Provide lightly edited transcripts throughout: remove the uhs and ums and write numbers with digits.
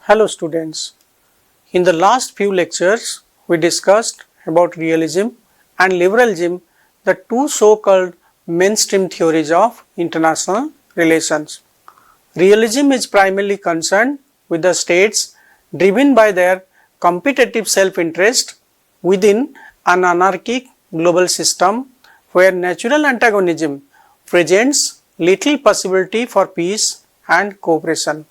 Hello students. In the last few lectures, we discussed about realism and liberalism, the two so-called mainstream theories of international relations. Realism is primarily concerned with the states driven by their competitive self-interest within an anarchic global system where natural antagonism presents little possibility for peace and cooperation.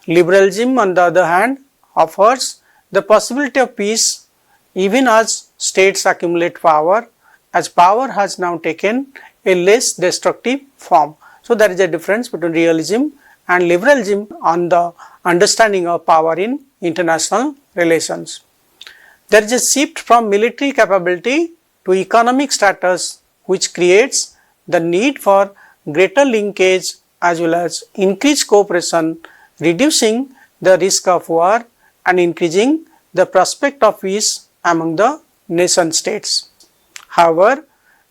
Liberalism, on the other hand, offers the possibility of peace even as states accumulate power, as power has now taken a less destructive form. So, there is a difference between realism and liberalism on the understanding of power in international relations. There is a shift from military capability to economic status, which creates the need for greater linkage as well as increased cooperation, reducing the risk of war and increasing the prospect of peace among the nation states. However,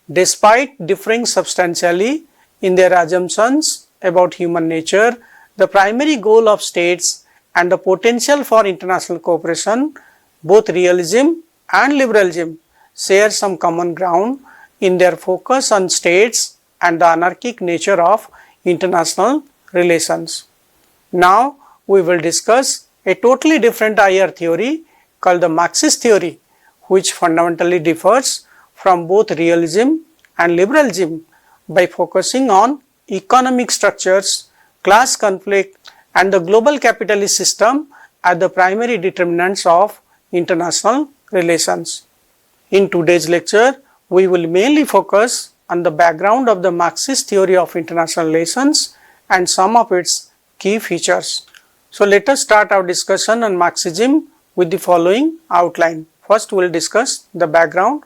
despite differing substantially in their assumptions about human nature, the primary goal of states and the potential for international cooperation, both realism and liberalism share some common ground in their focus on states and the anarchic nature of international relations. Now, we will discuss a totally different higher theory called the Marxist theory, which fundamentally differs from both realism and liberalism by focusing on economic structures, class conflict and the global capitalist system as the primary determinants of international relations. In today's lecture, we will mainly focus on the background of the Marxist theory of international relations and some of its key features. So, let us start our discussion on Marxism with the following outline. First, we will discuss the background,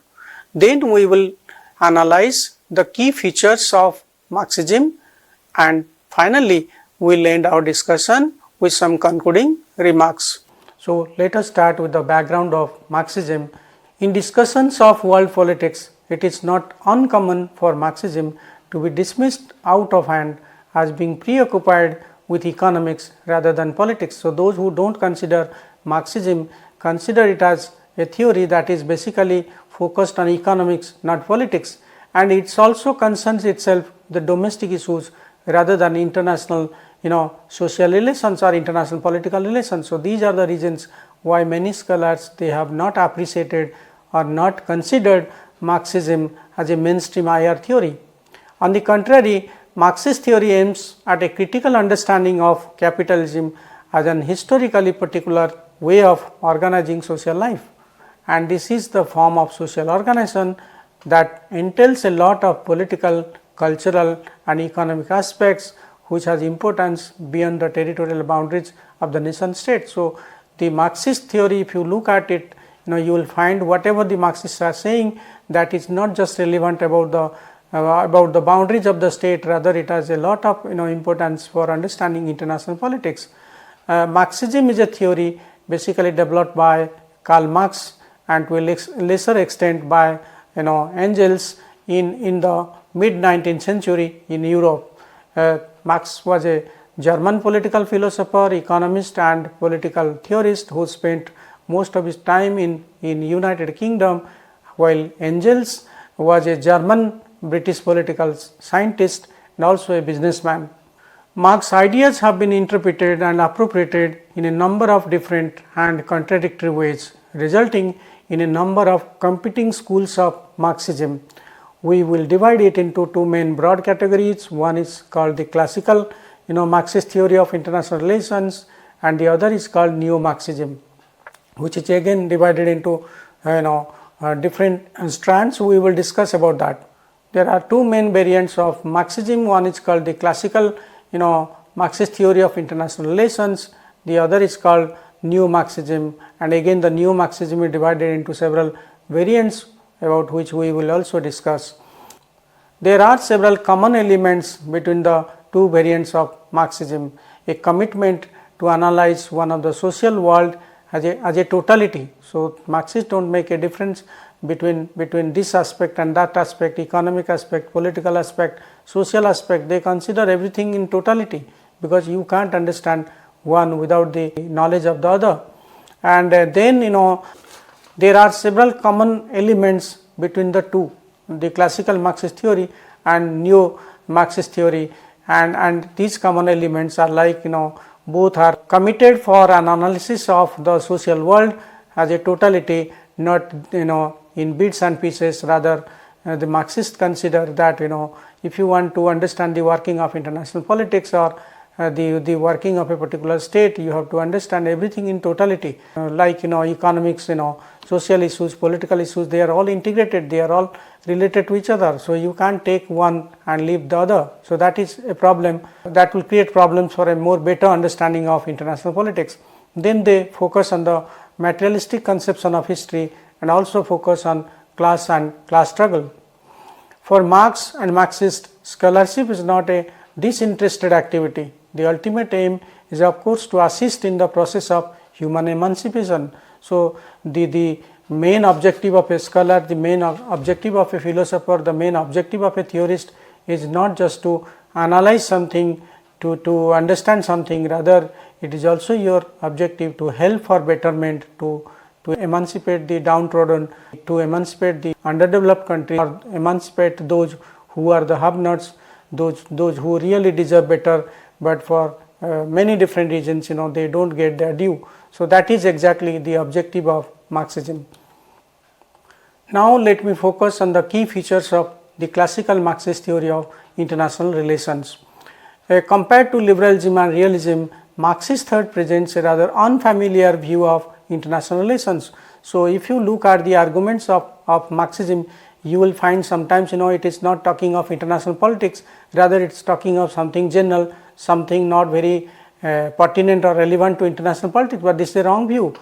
then we will analyze the key features of Marxism, and finally, we will end our discussion with some concluding remarks. So, let us start with the background of Marxism. In discussions of world politics, it is not uncommon for Marxism to be dismissed out of hand as being preoccupied with economics rather than politics. So, those who do not consider Marxism consider it as a theory that is basically focused on economics, not politics, and it also concerns itself the domestic issues rather than international social relations or international political relations. So, these are the reasons why many scholars they have not appreciated or not considered Marxism as a mainstream higher theory. On the contrary, Marxist theory aims at a critical understanding of capitalism as an historically particular way of organizing social life, and this is the form of social organization that entails a lot of political, cultural and economic aspects which has importance beyond the territorial boundaries of the nation state. So, the Marxist theory, if you look at it, you will find whatever the Marxists are saying, that is not just relevant about the boundaries of the state, rather it has a lot of importance for understanding international politics. Marxism is a theory basically developed by Karl Marx and to a lesser extent by Engels in the mid 19th century in Europe. Marx was a German political philosopher, economist and political theorist who spent most of his time in United Kingdom, while Engels was a German British political scientist and also a businessman. Marx's ideas have been interpreted and appropriated in a number of different and contradictory ways, resulting in a number of competing schools of Marxism. We will divide it into two main broad categories. One is called the classical Marxist theory of international relations, and the other is called neo-Marxism, which is again divided into different strands. We will discuss about that. There are two main variants of Marxism. One is called the classical Marxist theory of international relations, the other is called neo-Marxism, and again the neo-Marxism is divided into several variants about which we will also discuss. There are several common elements between the two variants of Marxism: a commitment to analyze one of the social world as a totality. So, Marxists do not make a difference between this aspect and that aspect, economic aspect, political aspect, social aspect. They consider everything in totality, because you can't understand one without the knowledge of the other. And then there are several common elements between the two, the classical Marxist theory and neo Marxist theory, and these common elements are like both are committed for an analysis of the social world as a totality, not in bits and pieces. Rather, the Marxists consider that if you want to understand the working of international politics or the working of a particular state, you have to understand everything in totality, like economics, social issues, political issues, they are all integrated, they are all related to each other. So, you can't take one and leave the other. So, that is a problem that will create problems for a more better understanding of international politics. Then they focus on the materialistic conception of history and also focus on class and class struggle. For Marx and Marxist, scholarship is not a disinterested activity. The ultimate aim is of course to assist in the process of human emancipation. So, the main objective of a scholar, the main objective of a philosopher, the main objective of a theorist is not just to analyze something, to understand something, rather it is also your objective to help for betterment, to emancipate the downtrodden, to emancipate the underdeveloped country, or emancipate those who are the have-nots, those who really deserve better, but for many different reasons they don't get their due. So, that is exactly the objective of Marxism. Now, let me focus on the key features of the classical Marxist theory of international relations. Compared to liberalism and realism, Marxist thought presents a rather unfamiliar view of international relations. So, if you look at the arguments of Marxism, you will find sometimes it is not talking of international politics, rather it is talking of something general, something not very pertinent or relevant to international politics, but this is a wrong view.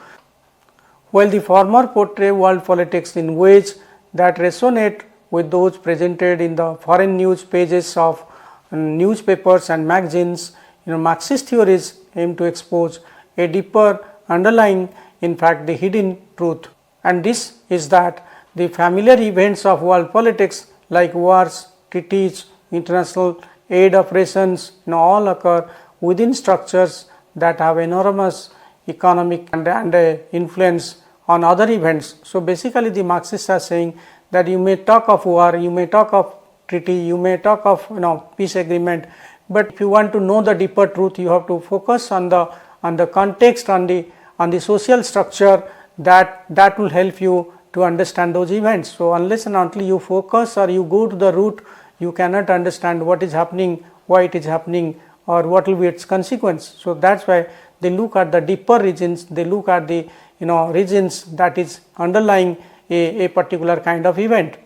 While the former portray world politics in ways that resonate with those presented in the foreign news pages of newspapers and magazines, Marxist theories aim to expose a deeper underlying, in fact the hidden truth, and this is that the familiar events of world politics like wars, treaties, international aid operations all occur within structures that have enormous economic and influence on other events. So, basically the Marxists are saying that you may talk of war, you may talk of treaty, you may talk of peace agreement, but if you want to know the deeper truth, you have to focus on the context, on the social structure that will help you to understand those events. So, unless and until you focus or you go to the root, you cannot understand what is happening, why it is happening, or what will be its consequence. So, that is why they look at the deeper regions, they look at the regions that is underlying a particular kind of event.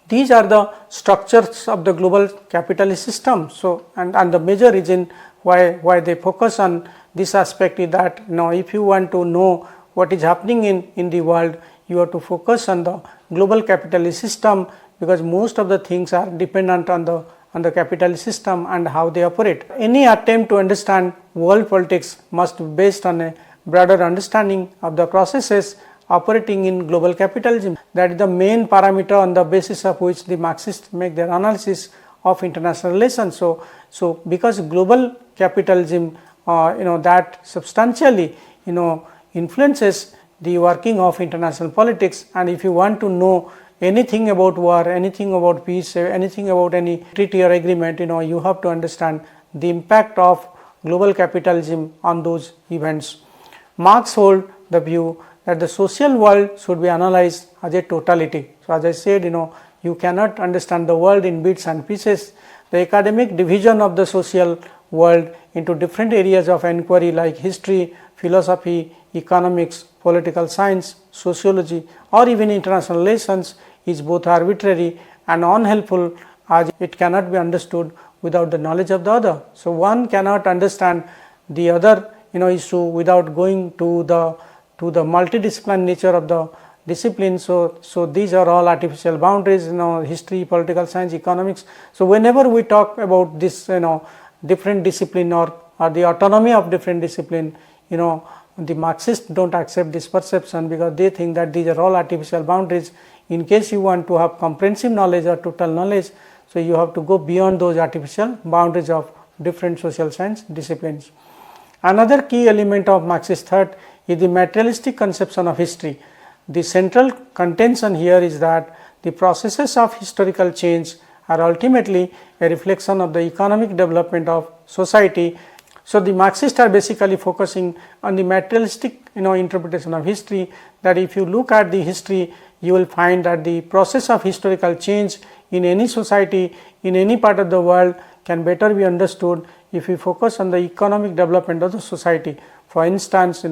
These are the structures of the global capitalist system. So, and the major reason why they focus on this aspect is that if you want to know what is happening in the world, you have to focus on the global capitalist system, because most of the things are dependent on the capitalist system and how they operate. Any attempt to understand world politics must be based on a broader understanding of the processes operating in global capitalism. That is the main parameter on the basis of which the Marxists make their analysis of international relations. So because global capitalism that substantially influences the working of international politics, and if you want to know anything about war, anything about peace, anything about any treaty or agreement, you have to understand the impact of global capitalism on those events. Marx hold the view that the social world should be analyzed as a totality. So, as I said, you cannot understand the world in bits and pieces. The academic division of the social world into different areas of inquiry like history, philosophy, economics, political science, sociology, or even international relations is both arbitrary and unhelpful, as it cannot be understood without the knowledge of the other. So, one cannot understand the other issue without going to the multidisciplinary nature of the discipline. So, these are all artificial boundaries, history, political science, economics. So, whenever we talk about this different discipline or the autonomy of different discipline, the Marxists do not accept this perception, because they think that these are all artificial boundaries. In case you want to have comprehensive knowledge or total knowledge, so you have to go beyond those artificial boundaries of different social science disciplines. Another key element of Marxist thought is the materialistic conception of history. The central contention here is that the processes of historical change are ultimately a reflection of the economic development of society. So, the Marxists are basically focusing on the materialistic interpretation of history, that if you look at the history, you will find that the process of historical change in any society, in any part of the world, can better be understood if we focus on the economic development of the society. For instance,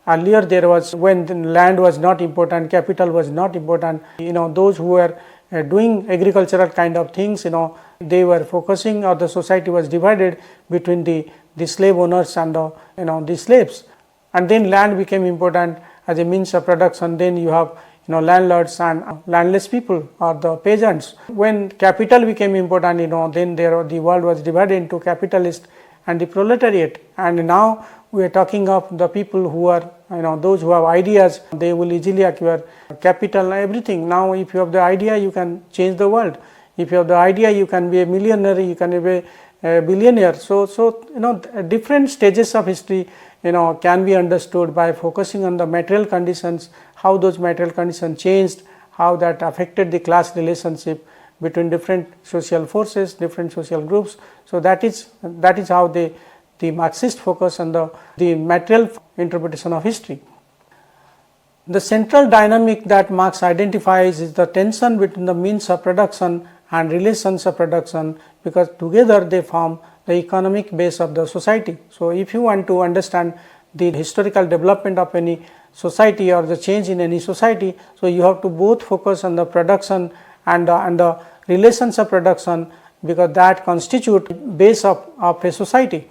earlier there was, when the land was not important, capital was not important, those who were doing agricultural kind of things, they were focusing, or the society was divided between the slave owners and the slaves, and then land became important as a means of production. Then you have landlords and landless people, or the peasants. When capital became important, then the world was divided into capitalist and the proletariat. And now we are talking of the people who are those who have ideas, they will easily acquire capital, everything. Now if you have the idea, you can change the world. If you have the idea, you can be a millionaire, you can be a billionaire. So different stages of history can be understood by focusing on the material conditions, how those material conditions changed, how that affected the class relationship between different social forces, different social groups. So that is how the Marxist focus on the material interpretation of history. The central dynamic that Marx identifies is the tension between the means of production and relations of production, because together they form the economic base of the society. So if you want to understand the historical development of any society or the change in any society, so you have to both focus on the production and the relations of production, because that constitute base of a society.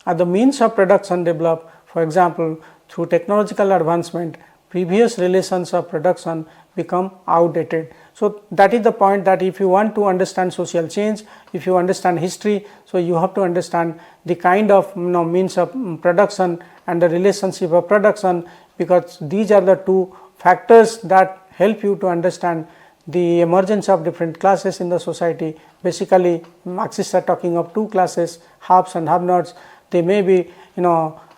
As the means of production develop, for example, through technological advancement, previous relations of production become outdated. So that is the point, that if you want to understand social change, if you understand history, so you have to understand the kind of means of production and the relationship of production, because these are the two factors that help you to understand the emergence of different classes in the society. Basically, Marxists are talking of two classes, haves and have-nots. They may be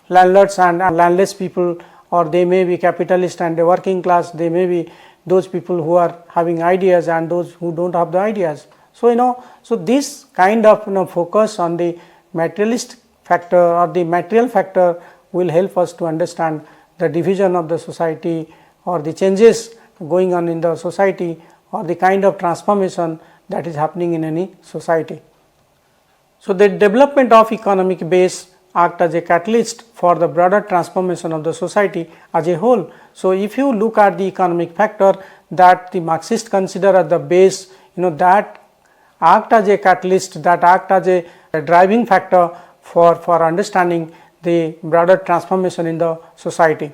landlords and landless people, or they may be capitalist and the working class. They may be those people who are having ideas and those who don't have the ideas. So so this kind of focus on the materialist factor or the material factor will help us to understand the division of the society, or the changes going on in the society, or the kind of transformation that is happening in any society. So the development of economic base act as a catalyst for the broader transformation of the society as a whole. So if you look at the economic factor that the Marxists consider as the base, that act as a catalyst, that act as a driving factor for understanding the broader transformation in the society.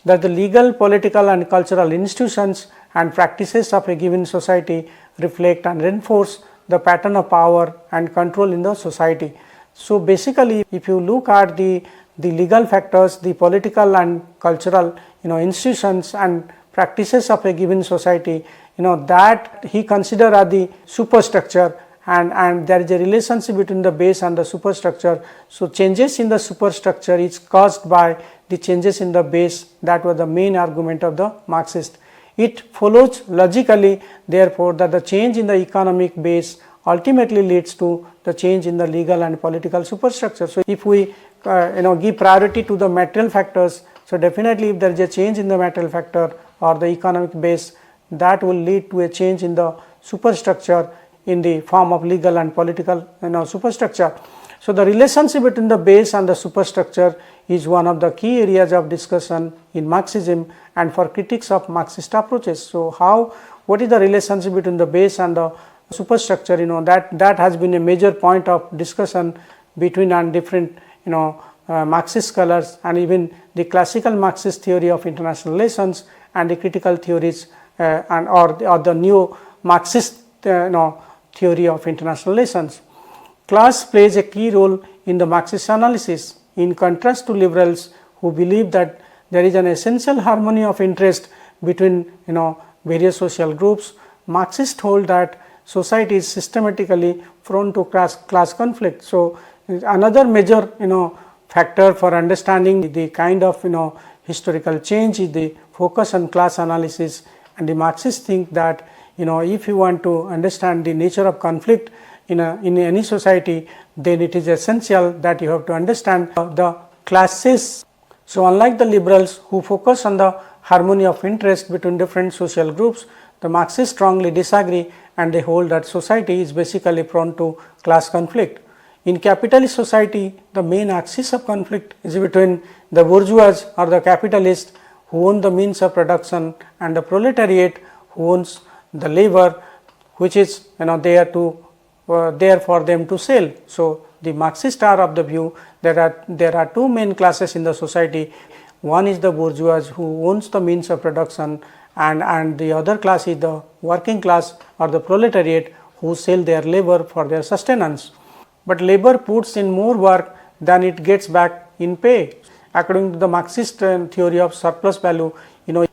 That the legal, political and cultural institutions and practices of a given society reflect and reinforce the pattern of power and control in the society. So basically, if you look at the legal factors, the political and cultural institutions and practices of a given society, that he consider as the superstructure, and there is a relationship between the base and the superstructure. So changes in the superstructure is caused by the changes in the base. That was the main argument of the Marxist. It follows logically, therefore, that the change in the economic base ultimately leads to the change in the legal and political superstructure. So if we give priority to the material factors, so definitely if there is a change in the material factor or the economic base, that will lead to a change in the superstructure in the form of legal and political superstructure. So the relationship between the base and the superstructure is one of the key areas of discussion in Marxism and for critics of Marxist approaches. So what is the relationship between the base and the superstructure? That has been a major point of discussion between and different Marxist scholars, and even the classical Marxist theory of international relations and the critical theories or the new Marxist theory of international relations. Class plays a key role in the Marxist analysis, in contrast to liberals who believe that there is an essential harmony of interest between various social groups. Marxists hold that society is systematically prone to class conflict. So another major factor for understanding the kind of historical change is the focus on class analysis, and the Marxists think that if you want to understand the nature of conflict in any society, then it is essential that you have to understand the classes. So unlike the liberals who focus on the harmony of interest between different social groups, the Marxists strongly disagree, and they hold that society is basically prone to class conflict. In capitalist society, the main axis of conflict is between the bourgeois or the capitalist who own the means of production and the proletariat who owns the labor, which is there for them to sell. So the Marxists are of the view that there are two main classes in the society. One is the bourgeois who owns the means of production, and the other class is the working class or the proletariat who sell their labor for their sustenance. But labor puts in more work than it gets back in pay. According to the Marxist theory of surplus value,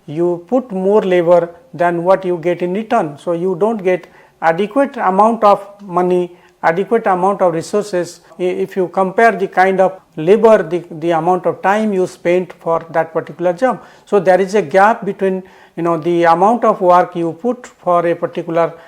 you put more labor than what you get in return. So you don't get adequate amount of money, adequate amount of resources. If you compare the kind of labor, the amount of time you spent for that particular job. So there is a gap between the amount of work you put for a particular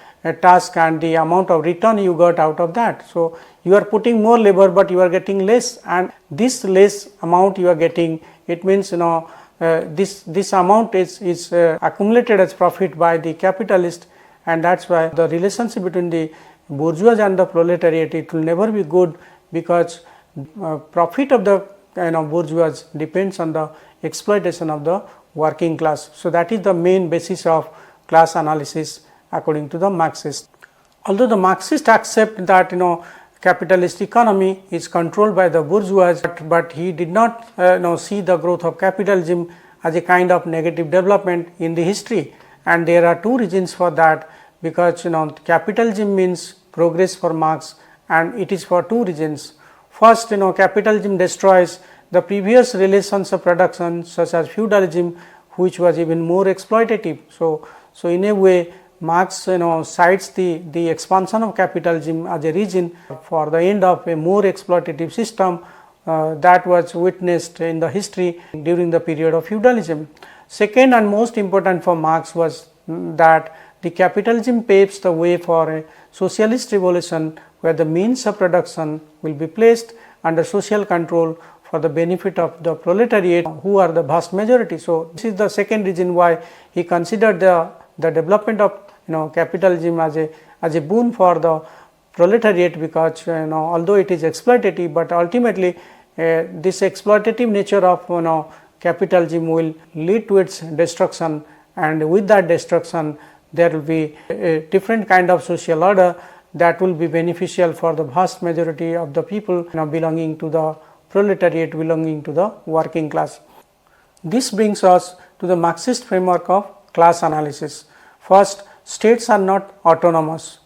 task and the amount of return you got out of that. So you are putting more labor, but you are getting less, and this less amount you are getting, it means this amount is accumulated as profit by the capitalist, and that's why the relationship between the bourgeois and the proletariat, it will never be good, because profit of the bourgeois depends on the exploitation of the working class. So that is the main basis of class analysis according to the Marxists. Although the Marxists accept that capitalist economy is controlled by the bourgeois, but he did not see the growth of capitalism as a kind of negative development in the history, and there are two reasons for that, because capitalism means progress for Marx, and it is for two reasons. First, capitalism destroys the previous relations of production, such as feudalism, which was even more exploitative. So in a way, Marx cites the expansion of capitalism as a reason for the end of a more exploitative system that was witnessed in the history during the period of feudalism. Second and most important for Marx was that the capitalism paves the way for a socialist revolution, where the means of production will be placed under social control for the benefit of the proletariat, who are the vast majority. So this is the second reason why he considered the development of capitalism as a boon for the proletariat, because although it is exploitative, but ultimately this exploitative nature of capitalism will lead to its destruction, and with that destruction there will be a different kind of social order that will be beneficial for the vast majority of the people belonging to the proletariat, belonging to the working class. This brings us to the Marxist framework of class analysis. First, states are not autonomous.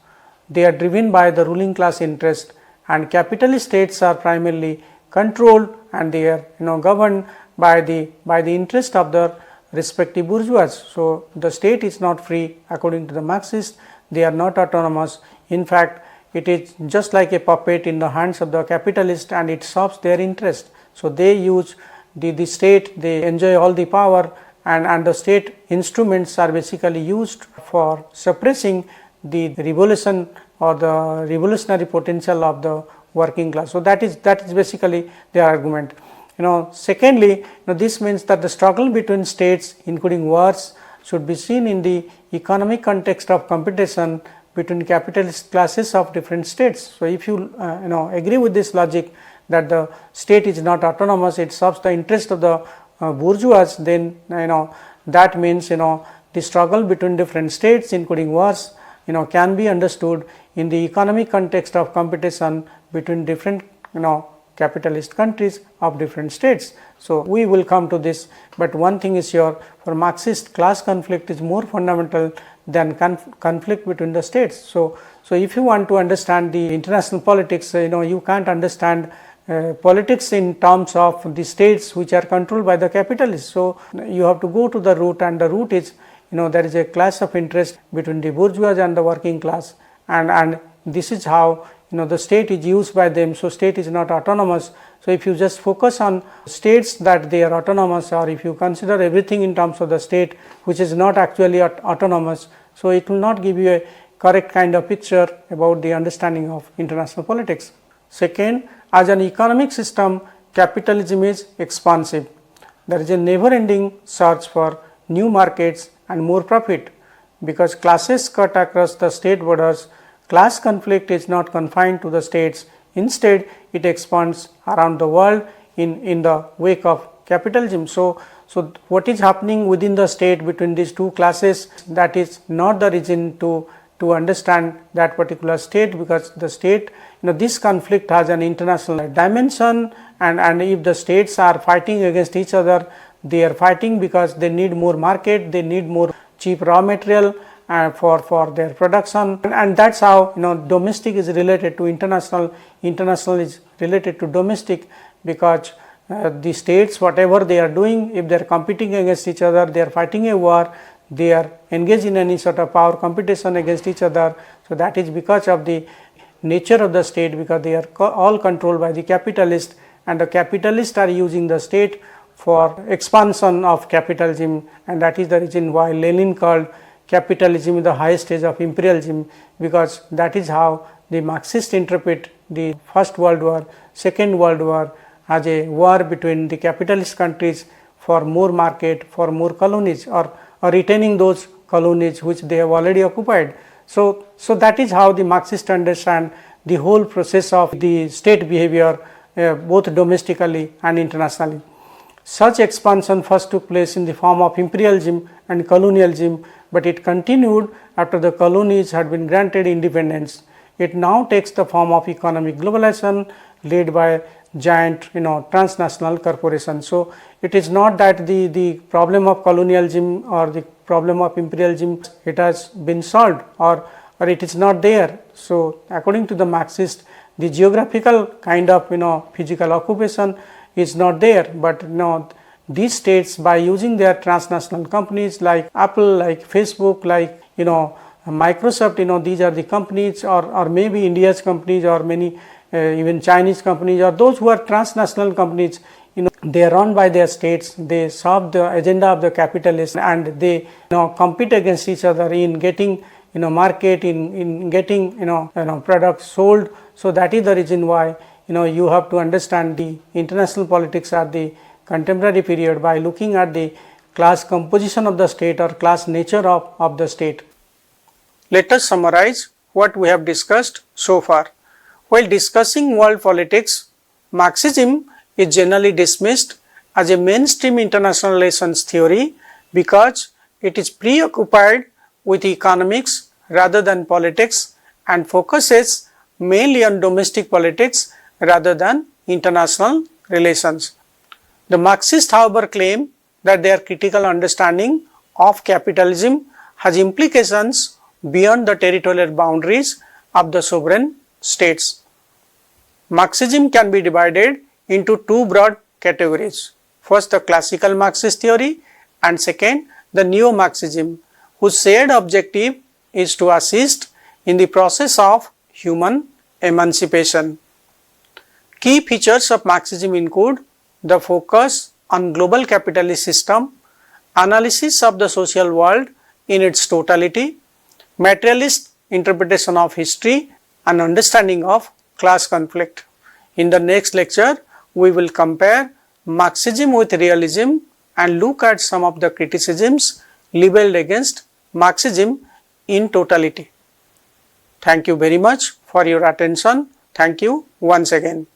They are driven by the ruling class interest, and capitalist states are primarily controlled, and they are governed by the interest of the respective bourgeois. So the state is not free according to the Marxists. They are not autonomous. In fact, it is just like a puppet in the hands of the capitalist, and it serves their interest. So they use the state, they enjoy all the power, and the state instruments are basically used for suppressing the revolution or the revolutionary potential of the working class. So that is basically their argument. Secondly, this means that the struggle between states, including wars, should be seen in the economic context of competition between capitalist classes of different states. So if you agree with this logic that the state is not autonomous, it serves the interest of the bourgeois, then that means the struggle between different states, including wars, can be understood in the economic context of competition between different capitalist countries of different states. So we will come to this, but one thing is sure, for Marxist, class conflict is more fundamental than conflict between the states. So if you want to understand the international politics, you can't understand politics in terms of the states which are controlled by the capitalists. So you have to go to the root, and the root is there is a clash of interest between the bourgeois and the working class, and this is how the state is used by them, so state is not autonomous. So if you just focus on states that they are autonomous, or if you consider everything in terms of the state which is not actually autonomous, so it will not give you a correct kind of picture about the understanding of international politics. Second, as an economic system, capitalism is expansive. There is a never ending search for new markets and more profit. Because classes cut across the state borders, class conflict is not confined to the states. Instead, it expands around the world in the wake of capitalism. So what is happening within the state between these two classes, that is not the reason to understand that particular state, because the state, this conflict has an international dimension, and if the states are fighting against each other, they are fighting because they need more market, they need more cheap raw material for their production, and that's how domestic is related to international, international is related to domestic, because the states, whatever they are doing, if they are competing against each other, they are fighting a war, they are engaged in any sort of power competition against each other. So that is because of the nature of the state, because they are all controlled by the capitalists, and the capitalists are using the state for expansion of capitalism, and that is the reason why Lenin called capitalism the highest stage of imperialism, because that is how the Marxists interpret the First World War, Second World War as a war between the capitalist countries for more market, for more colonies, or retaining those colonies which they have already occupied. So that is how the Marxists understand the whole process of the state behavior, both domestically and internationally. Such expansion first took place in the form of imperialism and colonialism, but it continued after the colonies had been granted independence. It now takes the form of economic globalization led by giant transnational corporations. So it is not that the problem of colonialism or the problem of imperialism, it has been solved, or it is not there. So according to the Marxist, the geographical kind of physical occupation is not there, but these states, by using their transnational companies like Apple, like Facebook, like Microsoft, these are the companies, or maybe India's companies, or many even Chinese companies, or those who are transnational companies, they are run by their states, they serve the agenda of the capitalists, and they compete against each other in getting market, in getting products sold. So that is the reason why you have to understand the international politics at the contemporary period by looking at the class composition of the state or class nature of the state. Let us summarize what we have discussed so far. While discussing world politics, Marxism is generally dismissed as a mainstream international relations theory because it is preoccupied with economics rather than politics and focuses mainly on domestic politics rather than international relations. The Marxists, however, claim that their critical understanding of capitalism has implications beyond the territorial boundaries of the sovereign states. Marxism can be divided into two broad categories. First, the classical Marxist theory, and second, the neo-Marxism, whose shared objective is to assist in the process of human emancipation. Key features of Marxism include the focus on global capitalist system, analysis of the social world in its totality, materialist interpretation of history, and understanding of class conflict. In the next lecture, we will compare Marxism with realism and look at some of the criticisms leveled against Marxism in totality. Thank you very much for your attention. Thank you once again.